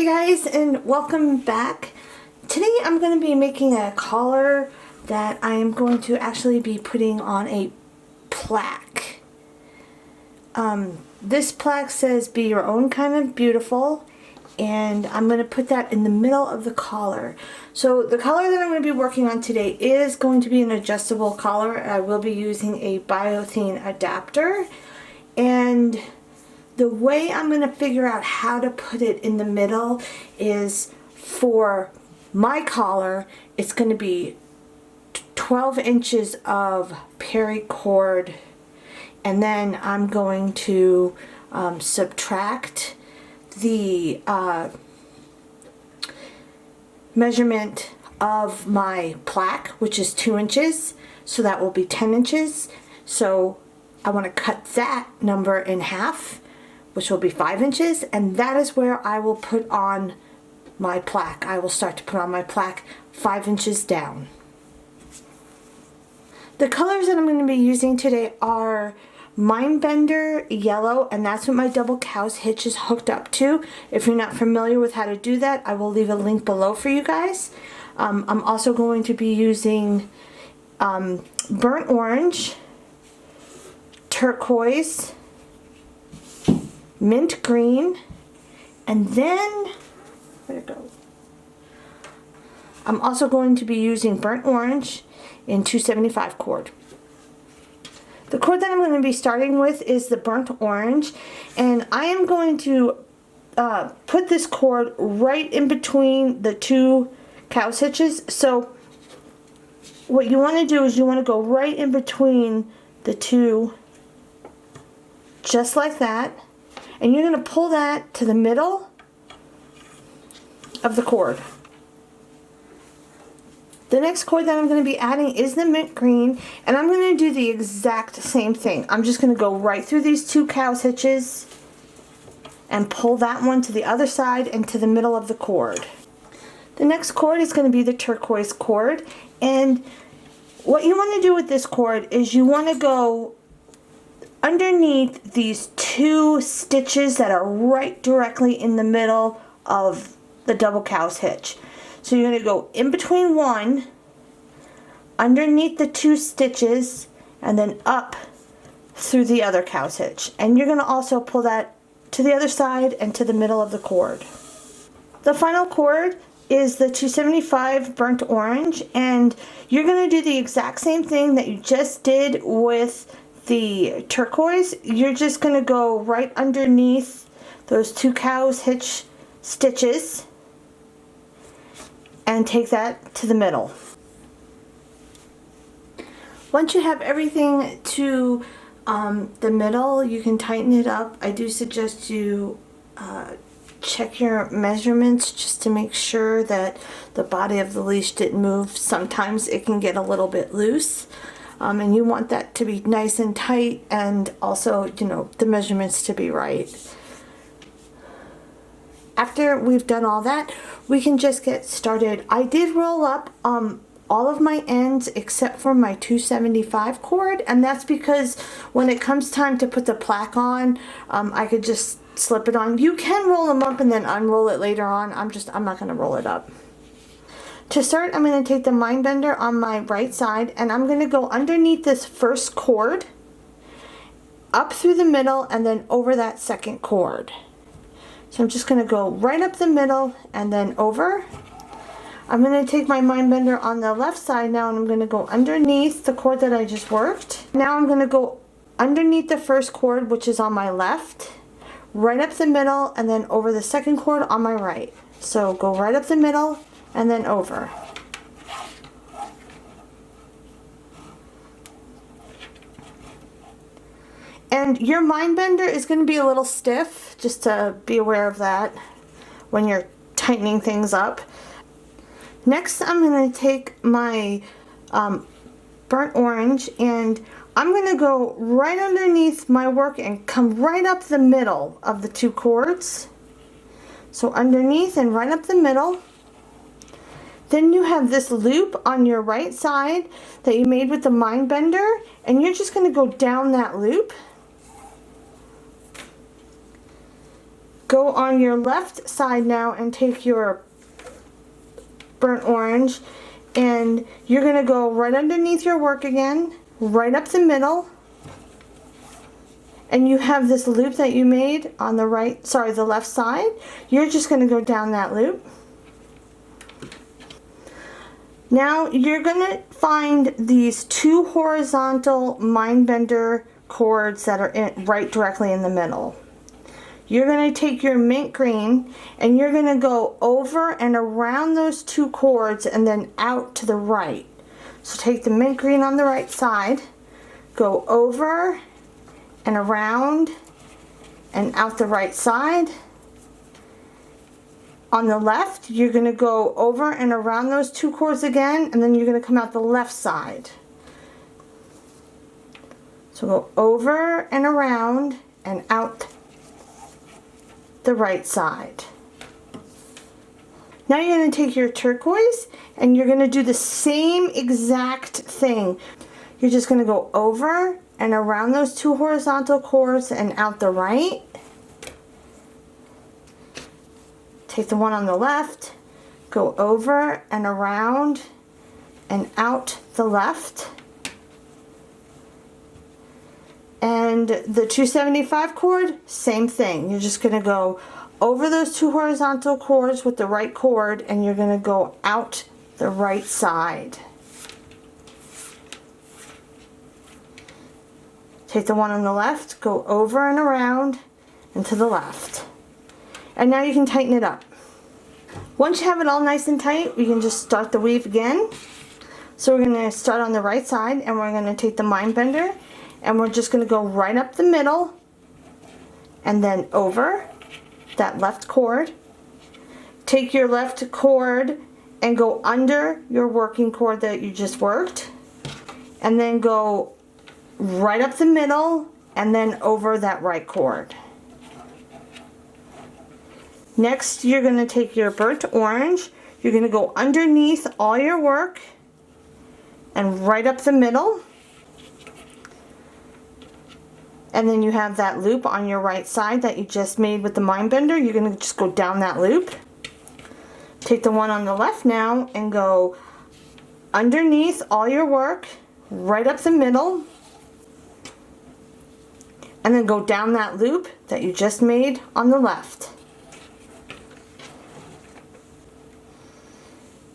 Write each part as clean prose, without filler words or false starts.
Hey guys, and welcome back. Today I'm going to be making a collar that I am going to actually be putting on a plaque. This plaque says be your own kind of beautiful, and I'm going to put that in the middle of the collar. So the collar that I'm going to be working on today is going to be an adjustable collar. I will be using a Thane adapter, and the way I'm going to figure out how to put it in the middle is for my collar, it's going to be 12 inches of paracord, and then I'm going to subtract the measurement of my plaque, which is 2 inches, so that will be 10 inches. So I want to cut that number in half, which will be 5 inches, and that is where I will put on my plaque. I will start to put on my plaque 5 inches down. The colors that I'm going to be using today are Mindbender Yellow, and that's what my double cow's hitch is hooked up to. If you're not familiar with how to do that, I will leave a link below for you guys. I'm also going to be using burnt orange, turquoise, mint green, and then, where'd it go? I'm also going to be using burnt orange in 275 cord. The cord that I'm going to be starting with is the burnt orange, and I am going to put this cord right in between the two cow's hitches. So what you want to do is you want to go right in between the two, just like that. And you're going to pull that to the middle of the cord. The next cord that I'm going to be adding is the mint green, and I'm going to do the exact same thing. I'm just going to go right through these two cow's hitches and pull that one to the other side and to the middle of the cord. The next cord is going to be the turquoise cord, and what you want to do with this cord is you want to go underneath these two stitches that are right directly in the middle of the double cow's hitch. So you're going to go in between one, underneath the two stitches, and then up through the other cow's hitch. And you're going to also pull that to the other side and to the middle of the cord. The final cord is the 275 burnt orange, and you're going to do the exact same thing that you just did with the turquoise. You're just going to go right underneath those two cow's hitch stitches and take that to the middle. Once you have everything to the middle, you can tighten it up. I do suggest you check your measurements just to make sure that the body of the leash didn't move. Sometimes it can get a little bit loose. And you want that to be nice and tight, and also, you know, the measurements to be right. After we've done all that, we can just get started. I did roll up all of my ends except for my 275 cord, and that's because when it comes time to put the plaque on, I could just slip it on. You can roll them up and then unroll it later on. I'm not going to roll it up. To start, I'm going to take the Mindbender on my right side, and I'm going to go underneath this first cord, up through the middle, and then over that second cord. So I'm just going to go right up the middle and then over. I'm going to take my Mindbender on the left side now, and I'm going to go underneath the cord that I just worked. Now I'm going to go underneath the first cord, which is on my left, right up the middle, and then over the second cord on my right. So go right up the middle and then over. And your Mindbender is going to be a little stiff, just to be aware of that when you're tightening things up. Next, I'm going to take my burnt orange, and I'm going to go right underneath my work and come right up the middle of the two cords. So underneath and right up the middle. Then you have this loop on your right side that you made with the Mindbender, and you're just going to go down that loop Go on your left side now and take your burnt orange, and you're going to go right underneath your work again, right up the middle, and you have this loop that you made on the the left side. You're just going to go down that loop. Now you're going to find these two horizontal mind bender cords that are right directly in the middle. You're going to take your mint green and you're going to go over and around those two cords and then out to the right. So take the mint green on the right side, go over and around and out the right side. On the left, you're going to go over and around those two cords again, and then you're going to come out the left side. So go over and around and out the right side. Now you're going to take your turquoise and you're going to do the same exact thing. You're just going to go over and around those two horizontal cords and out the right. Take the one on the left, go over and around and out the left. And the 275 cord, same thing. You're just going to go over those two horizontal cords with the right cord and you're going to go out the right side. Take the one on the left, go over and around and to the left. And now you can tighten it up. Once you have it all nice and tight, you can just start the weave again. So we're going to start on the right side and we're going to take the mind bender and we're just going to go right up the middle and then over that left cord. Take your left cord and go under your working cord that you just worked and then go right up the middle and then over that right cord. Next, you're going to take your burnt orange, you're going to go underneath all your work and right up the middle. And then you have that loop on your right side that you just made with the mind bender. You're going to just go down that loop. Take the one on the left now and go underneath all your work, right up the middle. And then go down that loop that you just made on the left.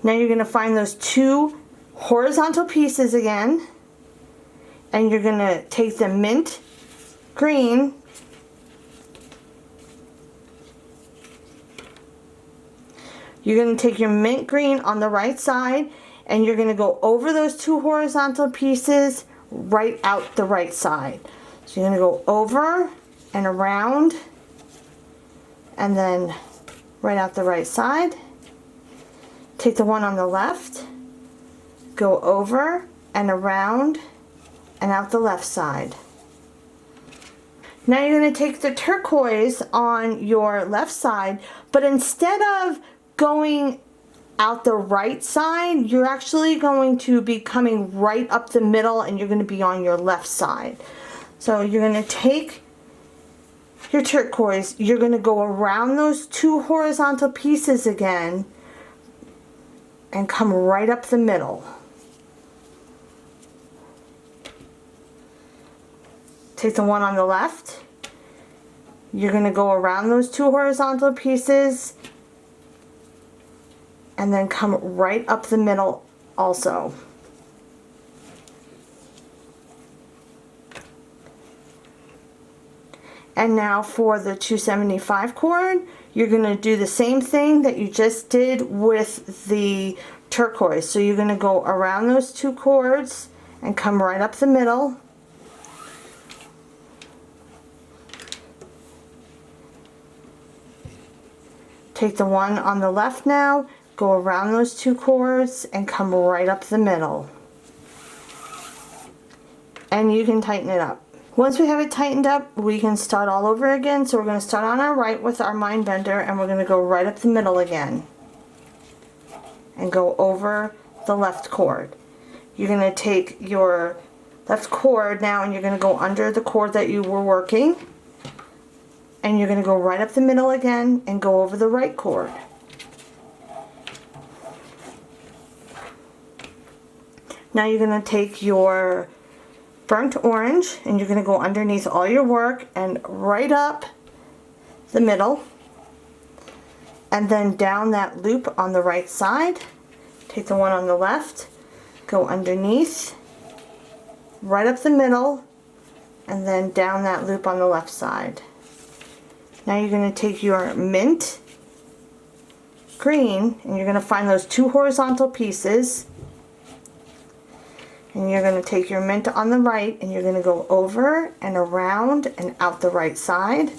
Now you're going to find those two horizontal pieces again. And you're going to take the mint green you're going to take your mint green on the right side and you're going to go over those two horizontal pieces right out the right side. So you're going to go over and around and then right out the right side. Take the one on the left, go over and around and out the left side. Now you're going to take the turquoise on your left side, but instead of going out the right side, you're actually going to be coming right up the middle and you're going to be on your left side. So you're going to take your turquoise, you're going to go around those two horizontal pieces again and come right up the middle. Take the one on the left. You're going to go around those two horizontal pieces and then come right up the middle also. And now for the 275 cord, you're going to do the same thing that you just did with the turquoise. So you're going to go around those two cords and come right up the middle. Take the one on the left now, go around those two cords and come right up the middle. And you can tighten it up. Once we have it tightened up, we can start all over again. So we're going to start on our right with our mind bender and we're going to go right up the middle again. And go over the left cord. You're going to take your left cord now and you're going to go under the cord that you were working. and you're going to go right up the middle again and go over the right cord. Now you're going to take your burnt orange and you're going to go underneath all your work and right up the middle, and then down that loop on the right side. Take the one on the left, go underneath, right up the middle, and then down that loop on the left side. Now you're going to take your mint green and you're going to find those two horizontal pieces, and you're going to take your mint on the right and you're going to go over and around and out the right side.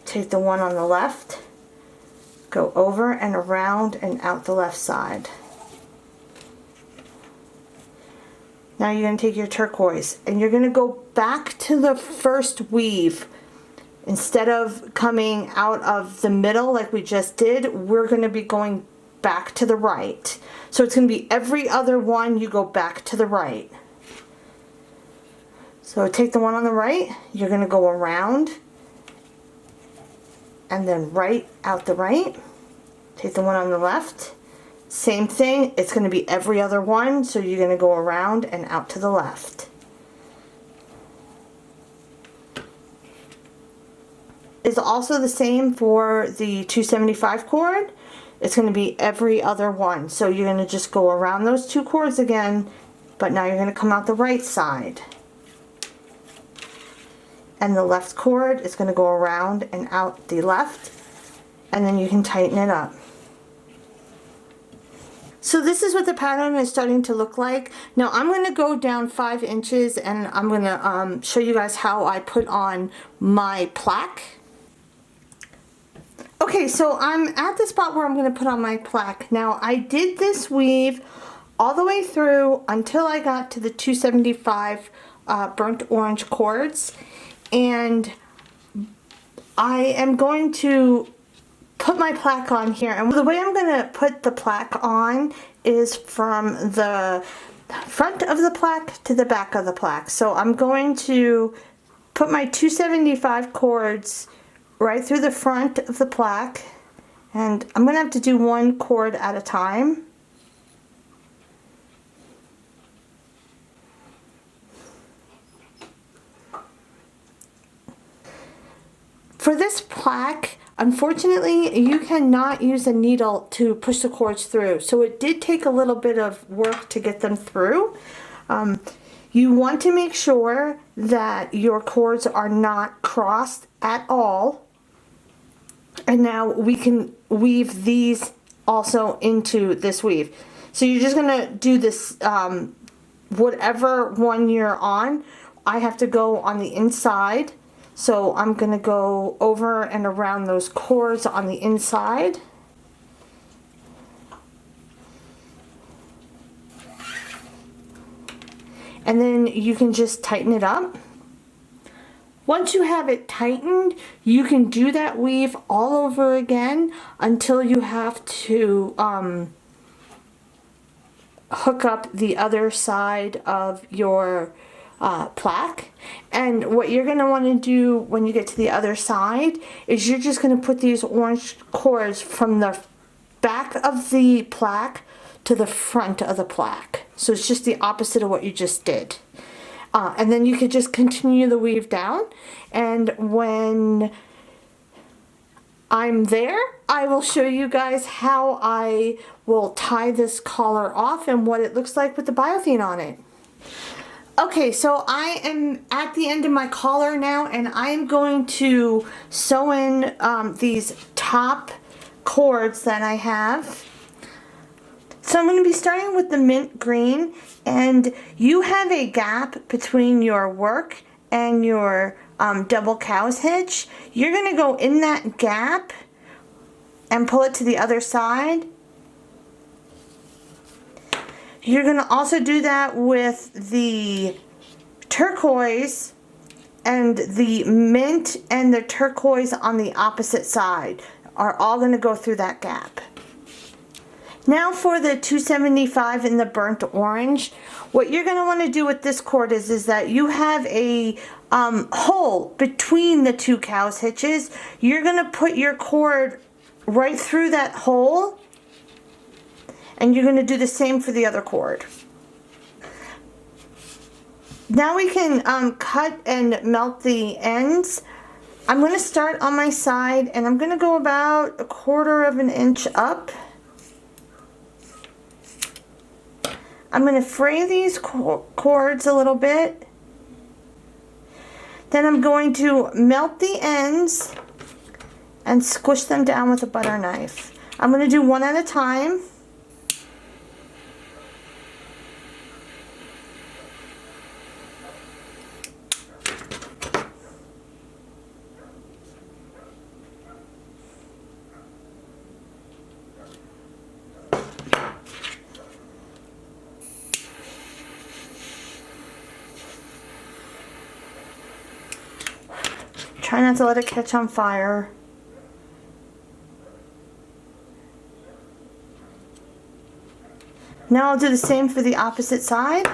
Take the one on the left, go over and around and out the left side. Now you're going to take your turquoise and you're going to go back to the first weave. Instead of coming out of the middle like we just did, we're going to be going back to the right. So it's going to be every other one you go back to the right. So take the one on the right, you're going to go around and then right out the right. Take the one on the left, same thing, it's going to be every other one, so you're going to go around and out to the left. It's also the same for the 275 cord. It's going to be every other one, so you're going to just go around those two cords again, but now you're going to come out the right side. And the left cord is going to go around and out the left, and then you can tighten it up. So this is what the pattern is starting to look like. Now I'm going to go down 5 inches and I'm going to show you guys how I put on my plaque. Okay, so I'm at the spot where I'm going to put on my plaque. Now I did this weave all the way through until I got to the 275 burnt orange cords, and I am going to put my plaque on here. And the way I'm going to put the plaque on is from the front of the plaque to the back of the plaque. So I'm going to put my 275 cords right through the front of the plaque, and I'm going to have to do one cord at a time. For this plaque, unfortunately, you cannot use a needle to push the cords through, so it did take a little bit of work to get them through. You want to make sure that your cords are not crossed at all. And now we can weave these also into this weave. So you're just going to do this, whatever one you're on. I have to go on the inside. So I'm going to go over and around those cords on the inside. And then you can just tighten it up. Once you have it tightened, you can do that weave all over again until you have to hook up the other side of your plaque. And what you're going to want to do when you get to the other side is you're just going to put these orange cords from the back of the plaque to the front of the plaque. So it's just the opposite of what you just did. And then you could just continue the weave down, and when I'm there, I will show you guys how I will tie this collar off and what it looks like with the Thane on it. Okay, so I am at the end of my collar now, and I am going to sew in these top cords that I have. So I'm going to be starting with the mint green, and you have a gap between your work and your double cow's hitch. You're going to go in that gap and pull it to the other side. You're going to also do that with the turquoise and the mint and the turquoise on the opposite side are all going to go through that gap. Now for the 275 in the burnt orange. What you're going to want to do with this cord is that you have a hole between the two cow's hitches. You're going to put your cord right through that hole, and you're going to do the same for the other cord. Now we can cut and melt the ends. I'm going to start on my side, and I'm going to go about 1/4 of an inch up. I'm going to fray these cords a little bit. Then I'm going to melt the ends and squish them down with a butter knife. I'm going to do one at a time. Try not to let it catch on fire. Now I'll do the same for the opposite side.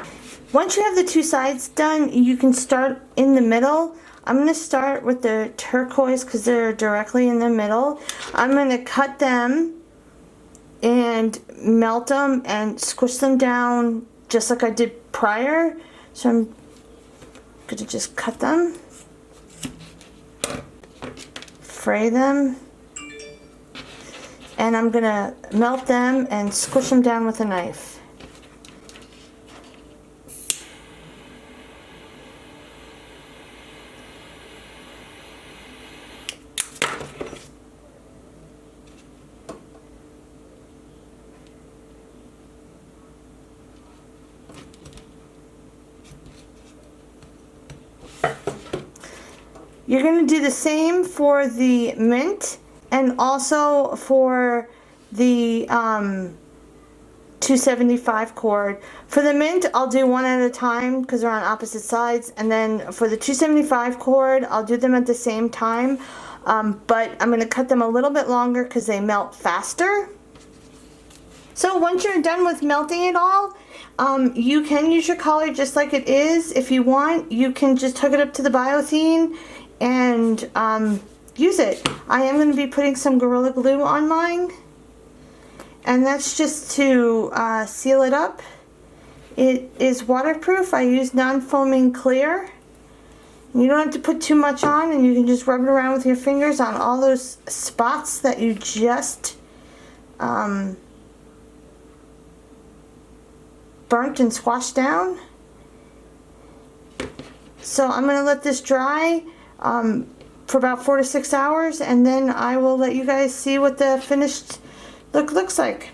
Once you have the two sides done, you can start in the middle. I'm going to start with the turquoise because they're directly in the middle. I'm going to cut them and melt them and squish them down just like I did prior. So I'm going to just cut them, fray them, and I'm going to melt them and squish them down with a knife. You're going to do the same for the mint and also for the 275 cord. For the mint, I'll do one at a time because they're on opposite sides, and then for the 275 cord, I'll do them at the same time, but I'm going to cut them a little bit longer because they melt faster. So once you're done with melting it all, you can use your collar just like it is. If you want, you can just hook it up to the Thane and use it. I am going to be putting some Gorilla Glue on mine, and that's just to seal it up. It is waterproof. I use non-foaming clear. You don't have to put too much on, and you can just rub it around with your fingers on all those spots that you just burnt and squashed down. So I'm going to let this dry for about 4 to 6 hours, and then I will let you guys see what the finished look looks like.